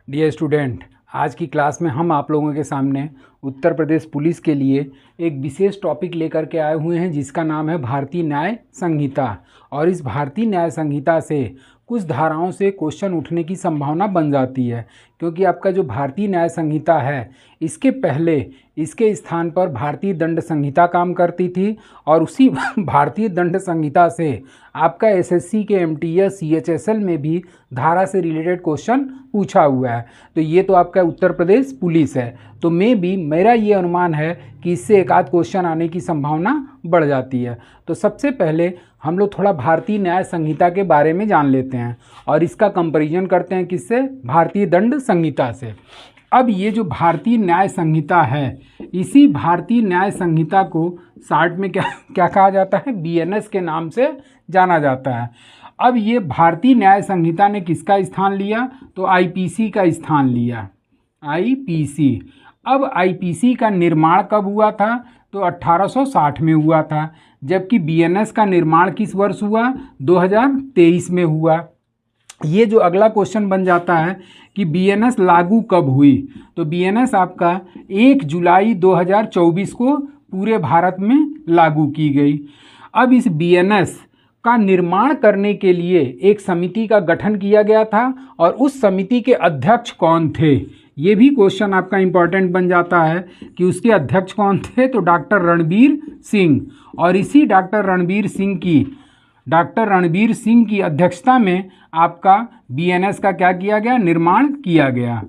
Dear student, आज की class में हम आप लोगों के सामने उत्तर प्रदेश पुलिस के लिए एक विशेष टॉपिक लेकर के आए हुए हैं जिसका नाम है भारतीय न्याय संहिता। और इस भारतीय न्याय संहिता से कुछ धाराओं से क्वेश्चन उठने की संभावना बन जाती है, क्योंकि आपका जो भारतीय न्याय संहिता है इसके पहले इसके स्थान पर भारतीय दंड संहिता काम करती थी और उसी भारतीय दंड संहिता से आपका एसएससी के एमटीएस सीएचएसएल में भी धारा से रिलेटेड क्वेश्चन पूछा हुआ है। तो ये तो आपका उत्तर प्रदेश पुलिस है, तो मेरा ये अनुमान है कि इससे एक आध क्वेश्चन आने की संभावना बढ़ जाती है। तो सबसे पहले हम लोग थोड़ा भारतीय न्याय संहिता के बारे में जान लेते हैं और इसका कंपैरिजन करते हैं किससे, भारतीय दंड संहिता से। अब ये जो भारतीय न्याय संहिता है, इसी भारतीय न्याय संहिता को शार्ट में क्या कहा जाता है, बीएनएस के नाम से जाना जाता है। अब ये भारतीय न्याय संहिता ने किसका स्थान लिया, तो आईपीसी का स्थान लिया, आईपीसी। अब आईपीसी का निर्माण कब हुआ था, तो 1860 में हुआ था, जबकि बीएनएस का निर्माण किस वर्ष हुआ, 2023 में हुआ। ये जो अगला क्वेश्चन बन जाता है कि बीएनएस लागू कब हुई, तो बीएनएस आपका 1 जुलाई 2024 को पूरे भारत में लागू की गई। अब इस बीएनएस का निर्माण करने के लिए एक समिति का गठन किया गया था और उस समिति के अध्यक्ष कौन थे, ये भी क्वेश्चन आपका इम्पॉर्टेंट बन जाता है कि उसके अध्यक्ष कौन थे, तो डॉक्टर रणबीर सिंह। और इसी डॉक्टर रणबीर सिंह की अध्यक्षता में आपका बीएनएस का क्या किया गया, निर्माण किया गया।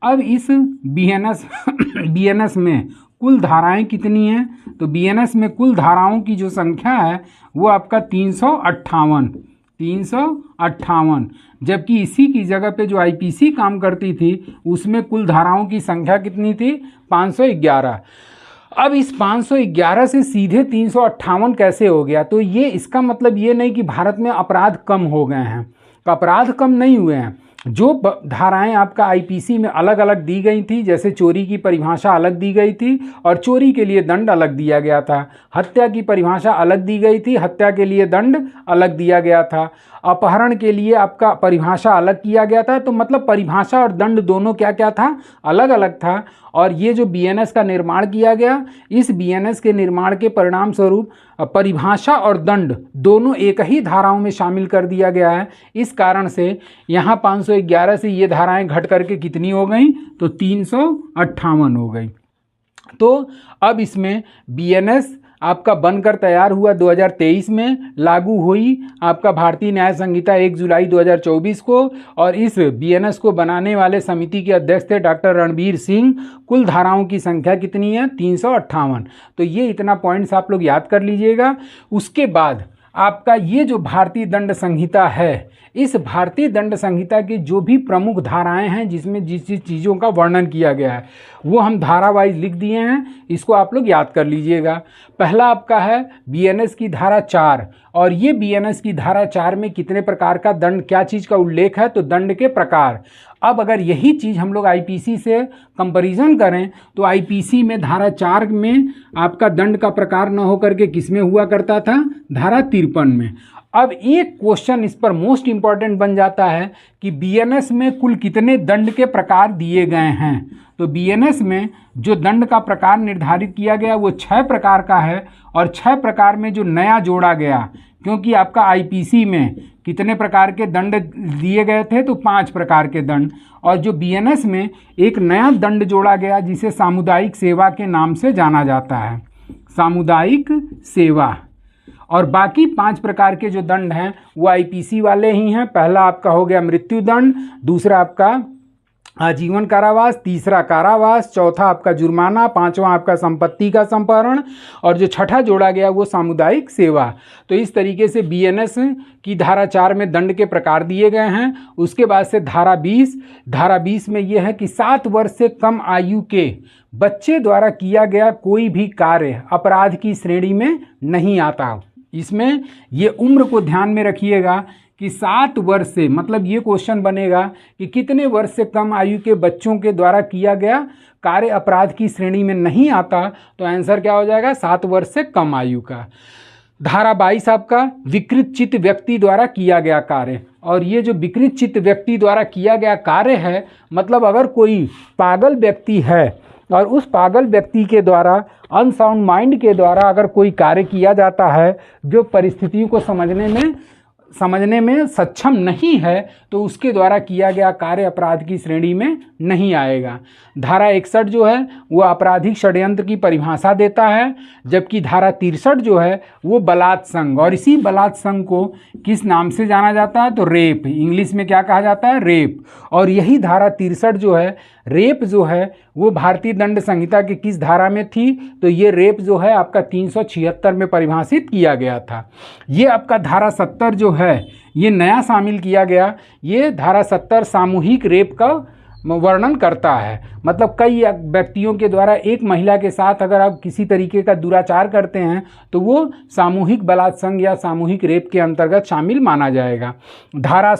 अब इस बीएनएस में कुल धाराएं कितनी हैं, तो बीएनएस में कुल धाराओं की जो संख्या है वो आपका 358, जबकि इसी की जगह पे जो आईपीसी काम करती थी उसमें कुल धाराओं की संख्या कितनी थी, 511। अब इस 511 से सीधे 358 कैसे हो गया, तो ये इसका मतलब ये नहीं कि भारत में अपराध कम हो गए हैं, अपराध कम नहीं हुए हैं। जो धाराएं आपका आईपीसी में अलग अलग दी गई थी, जैसे चोरी की परिभाषा अलग दी गई थी और चोरी के लिए दंड अलग दिया गया था, हत्या की परिभाषा अलग दी गई थी, हत्या के लिए दंड अलग दिया गया था, अपहरण के लिए आपका परिभाषा अलग किया गया था। तो मतलब परिभाषा और दंड दोनों क्या क्या था, अलग अलग था। और ये जो बीएनएस का निर्माण किया गया, इस बीएनएस के निर्माण के परिणाम स्वरूप परिभाषा और दंड दोनों एक ही धाराओं में शामिल कर दिया गया है। इस कारण से यहाँ 511 से ये धाराएं घट करके कितनी हो गई, तो 358 हो गई। तो अब इसमें बीएनएस आपका बनकर तैयार हुआ 2023 में, लागू हुई आपका भारतीय न्याय संहिता 1 जुलाई 2024 को। और इस बीएनएस को बनाने वाले समिति के अध्यक्ष थे डॉक्टर रणबीर सिंह। कुल धाराओं की संख्या कितनी है, 358। तो ये इतना पॉइंट्स आप लोग याद कर लीजिएगा। उसके बाद आपका ये जो भारतीय दंड संहिता है, इस भारतीय दंड संहिता की जो भी प्रमुख धाराएं हैं जिसमें जिस जिस चीज़ों का वर्णन किया गया है वो हम धारा वाइज लिख दिए हैं, इसको आप लोग याद कर लीजिएगा। पहला आपका है बीएनएस की धारा 4, और ये बीएनएस की धारा 4 में कितने प्रकार का दंड, क्या चीज़ का उल्लेख है, तो दंड के प्रकार। अब अगर यही चीज़ हम लोग आईपीसी से कंपैरिजन करें तो आईपीसी में धारा 4 में आपका दंड का प्रकार न होकर के किस में हुआ करता था, धारा 53 में। अब एक क्वेश्चन इस पर मोस्ट इंपॉर्टेंट बन जाता है कि बीएनएस में कुल कितने दंड के प्रकार दिए गए हैं। तो बीएनएस में जो दंड का प्रकार निर्धारित किया गया वो 6 प्रकार का है, और 6 प्रकार में जो नया जोड़ा गया, क्योंकि आपका आईपीसी में कितने प्रकार के दंड दिए गए थे, तो 5 प्रकार के दंड, और जो बीएनएस में एक नया दंड जोड़ा गया जिसे सामुदायिक सेवा के नाम से जाना जाता है, सामुदायिक सेवा। और बाकी 5 प्रकार के जो दंड हैं वो आईपीसी वाले ही हैं। पहला आपका हो गया मृत्यु दंड, दूसरा आपका आजीवन कारावास, तीसरा कारावास, चौथा आपका जुर्माना, पांचवा आपका संपत्ति का संपहरण, और जो छठा जोड़ा गया वो सामुदायिक सेवा। तो इस तरीके से बीएनएस की धारा 4 में दंड के प्रकार दिए गए हैं। उसके बाद से धारा 20 में यह है कि 7 वर्ष से कम आयु के बच्चे द्वारा किया गया कोई भी कार्य अपराध की श्रेणी में नहीं आता। इसमें ये उम्र को ध्यान में रखिएगा कि 7 वर्ष से, मतलब ये क्वेश्चन बनेगा कि कितने वर्ष से कम आयु के बच्चों के द्वारा किया गया कार्य अपराध की श्रेणी में नहीं आता, तो आंसर क्या हो जाएगा, 7 वर्ष से कम आयु का। धारा 22 आपका विकृत चित्त व्यक्ति द्वारा किया गया कार्य। और ये जो विकृत चित्त व्यक्ति द्वारा किया गया कार्य है, मतलब अगर कोई पागल व्यक्ति है और उस पागल व्यक्ति के द्वारा, अनसाउंड माइंड के द्वारा अगर कोई कार्य किया जाता है जो परिस्थितियों को समझने में सक्षम नहीं है, तो उसके द्वारा किया गया कार्य अपराध की श्रेणी में नहीं आएगा। धारा 61 जो है वो आपराधिक षड्यंत्र की परिभाषा देता है, जबकि धारा 63 जो है वो बलात्संग, और इसी बलात्संग को किस नाम से जाना जाता है, तो रेप, इंग्लिश में क्या कहा जाता है, रेप। और यही धारा 63 जो है, रेप जो है वो भारतीय दंड संहिता की किस धारा में थी, तो ये रेप जो है आपका 376 में परिभाषित किया गया था। ये आपका धारा 70 जो है ये नया शामिल किया गया। ये धारा 70 सामूहिक रेप का वर्णन करता है, मतलब कई व्यक्तियों के द्वारा एक महिला के साथ अगर आप किसी तरीके का दुराचार करते हैं तो वो सामूहिक बलात्संग या सामूहिक रेप के अंतर्गत शामिल माना जाएगा। धारा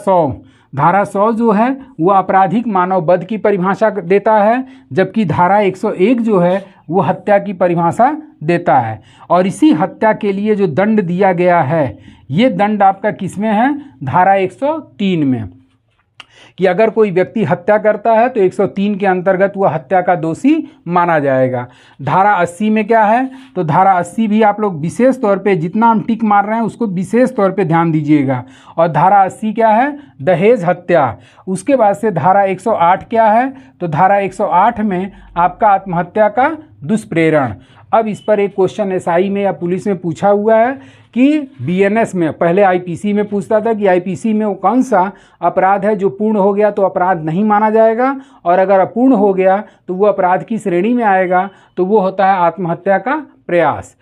100 जो है वो आपराधिक मानव वध की परिभाषा देता है, जबकि धारा 101 जो है वो हत्या की परिभाषा देता है। और इसी हत्या के लिए जो दंड दिया गया है, ये दंड आपका किसमें है, धारा 103 में, कि अगर कोई व्यक्ति हत्या करता है तो 103 के अंतर्गत वह हत्या का दोषी माना जाएगा। धारा 80 में क्या है, तो धारा 80 भी आप लोग विशेष तौर पे, जितना हम टिक मार रहे हैं उसको विशेष तौर पे ध्यान दीजिएगा। और धारा 80 क्या है, दहेज हत्या। उसके बाद से धारा 108 क्या है, तो धारा 108 में आपका आत्महत्या का दुष्प्रेरण। अब इस पर एक क्वेश्चन एसआई में या पुलिस में पूछा हुआ है कि बीएनएस में, पहले आईपीसी में पूछता था कि आईपीसी में वो कौन सा अपराध है जो पूर्ण हो गया तो अपराध नहीं माना जाएगा, और अगर अपूर्ण हो गया तो वो अपराध की श्रेणी में आएगा, तो वो होता है आत्महत्या का प्रयास।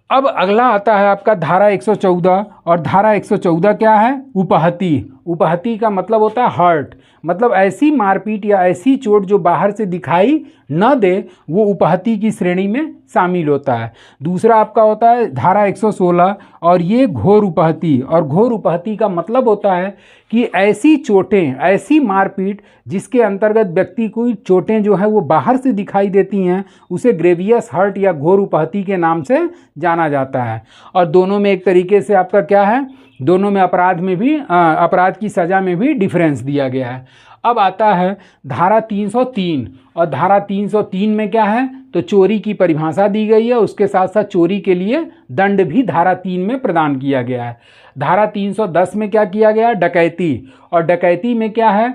अब अगला आता है आपका धारा 114, और धारा 114 क्या है, उपहति। उपहति का मतलब होता है हर्ट, मतलब ऐसी मारपीट या ऐसी चोट जो बाहर से दिखाई न दे, वो उपहति की श्रेणी में शामिल होता है। दूसरा आपका होता है धारा 116, और ये घोर उपहति। और घोर उपहति का मतलब होता है कि ऐसी चोटें, ऐसी मारपीट जिसके अंतर्गत व्यक्ति को चोटें जो है वो बाहर से दिखाई देती हैं, उसे ग्रेवियस हर्ट या घोर उपहति के नाम से जाना जाता है। और दोनों में एक तरीके से आपका क्या है, दोनों में अपराध की सज़ा में भी डिफरेंस दिया गया है। अब आता है धारा 303, और धारा 303 में क्या है, तो चोरी की परिभाषा दी गई है, उसके साथ साथ चोरी के लिए दंड भी धारा 3 में प्रदान किया गया है। धारा 310 में क्या किया गया, डकैती। और डकैती में क्या है,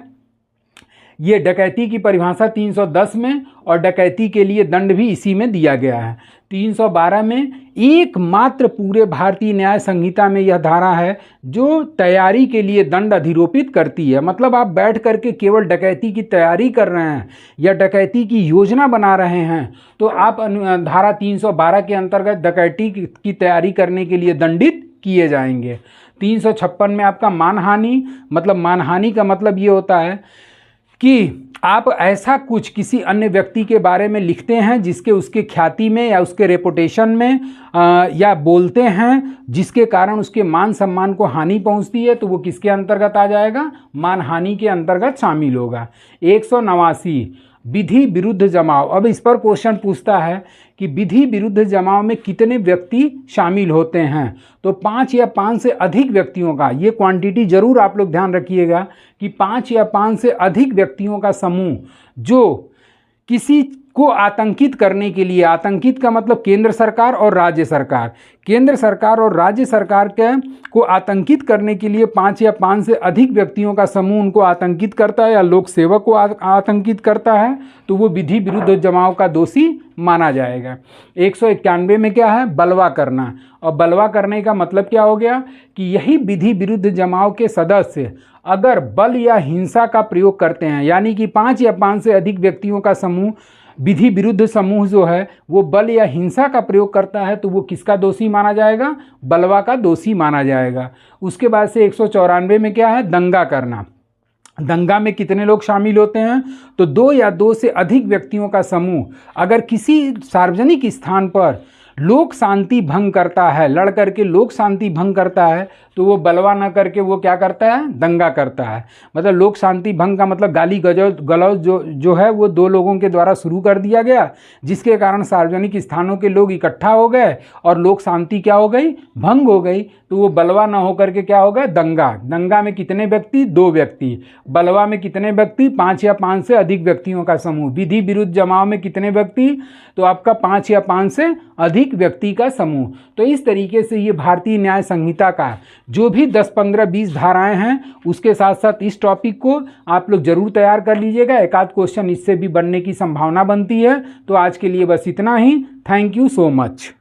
ये डकैती की परिभाषा 310 में, और डकैती के लिए दंड भी इसी में दिया गया है। 312 में एकमात्र पूरे भारतीय न्याय संहिता में यह धारा है जो तैयारी के लिए दंड अधिरोपित करती है। मतलब आप बैठ करके केवल डकैती की तैयारी कर रहे हैं या डकैती की योजना बना रहे हैं, तो आप धारा 312 के अंतर्गत डकैती की तैयारी करने के लिए दंडित किए जाएंगे। 356 में आपका मानहानि, मतलब मानहानि का मतलब ये होता है कि आप ऐसा कुछ किसी अन्य व्यक्ति के बारे में लिखते हैं जिसके उसके ख्याति में या उसके रेपुटेशन में या बोलते हैं जिसके कारण उसके मान सम्मान को हानि पहुंचती है, तो वो किसके अंतर्गत आ जाएगा, मानहानि के अंतर्गत शामिल होगा। 189 विधि विरुद्ध जमाव। अब इस पर क्वेश्चन पूछता है कि विधि विरुद्ध जमाव में कितने व्यक्ति शामिल होते हैं, तो 5 या 5 से अधिक व्यक्तियों का, ये क्वांटिटी जरूर आप लोग ध्यान रखिएगा कि 5 या 5 से अधिक व्यक्तियों का समूह जो किसी को आतंकित करने के लिए, आतंकित का मतलब केंद्र सरकार और राज्य सरकार, केंद्र सरकार और राज्य सरकार को आतंकित करने के लिए 5 या 5 से अधिक व्यक्तियों का समूह उनको आतंकित करता है या लोक सेवक को आतंकित करता है, तो वो विधि विरुद्ध जमाव का दोषी माना जाएगा। 191 में क्या है, बलवा करना। और बलवा करने का मतलब क्या हो गया कि यही विधि विरुद्ध जमाव के सदस्य अगर बल या हिंसा का प्रयोग करते हैं, यानी कि 5 या 5 से अधिक व्यक्तियों का समूह, विधि विरुद्ध समूह जो है वो बल या हिंसा का प्रयोग करता है, तो वो किसका दोषी माना जाएगा, बलवा का दोषी माना जाएगा। उसके बाद से 194 में क्या है, दंगा करना। दंगा में कितने लोग शामिल होते हैं, तो 2 या 2 से अधिक व्यक्तियों का समूह अगर किसी सार्वजनिक स्थान पर लोक शांति भंग करता है, लड़ करके लोक शांति भंग करता है, तो वो बलवा न करके वो क्या करता है, दंगा करता है। मतलब लोक शांति भंग का मतलब गाली गलौज जो है वो दो लोगों के द्वारा शुरू कर दिया गया, जिसके कारण सार्वजनिक स्थानों के लोग इकट्ठा हो गए और लोक शांति क्या हो गई, भंग हो गई। तो वो बलवा ना होकर के क्या होगा, दंगा। दंगा में कितने व्यक्ति, 2 व्यक्ति। बलवा में कितने व्यक्ति, 5 या 5 से अधिक व्यक्तियों का समूह। विधि विरुद्ध जमाव में कितने व्यक्ति, तो आपका 5 या 5 से अधिक व्यक्ति का समूह। तो इस तरीके से ये भारतीय न्याय संहिता का जो भी 10, 15, 20 धाराएं हैं, उसके साथ साथ इस टॉपिक को आप लोग जरूर तैयार कर लीजिएगा। एक आध क्वेश्चन इससे भी बनने की संभावना बनती है। तो आज के लिए बस इतना ही। Thank you so much.